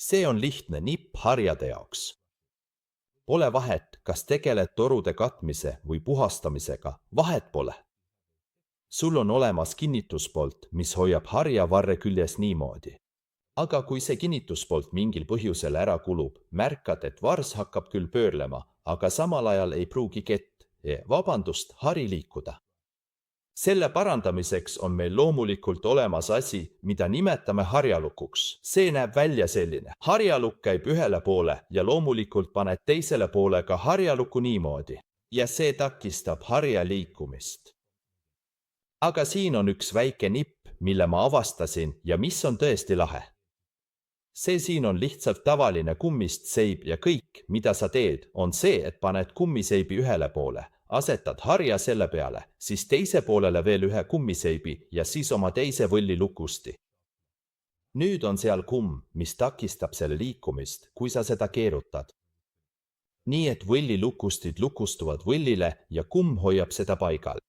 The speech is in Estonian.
See on lihtne nipp harjade jaoks. Pole vahet, kas tegeled torude katmise või puhastamisega, vahet pole. Sul on olemas kinnituspolt, mis hoiab harja varre küljes niimoodi. Aga kui see kinnituspolt mingil põhjusel ära kulub, märkad, et vars hakkab küll pöörlema, aga samal ajal ei pruugi hari liikuda. Selle parandamiseks on meil loomulikult olemas asi, mida nimetame harjalukuks. See näeb välja selline. Harjalukk käib ühele poole ja loomulikult paned teisele poole ka harjalukku niimoodi. Ja see takistab harja liikumist. Aga siin on üks väike nipp, mille ma avastasin ja mis on tõesti lahe. See siin on lihtsalt tavaline kummist seib ja kõik, mida sa teed, on see, et paned kummiseibi ühele poole. Asetad harja selle peale, siis teise poolele veel ühe kummiseibi ja siis oma teise võlli lukusti. Nüüd on seal kumm, mis takistab selle liikumist, kui sa seda keerutad. Nii et võlli lukustid lukustuvad võllile ja kumm hoiab seda paigal.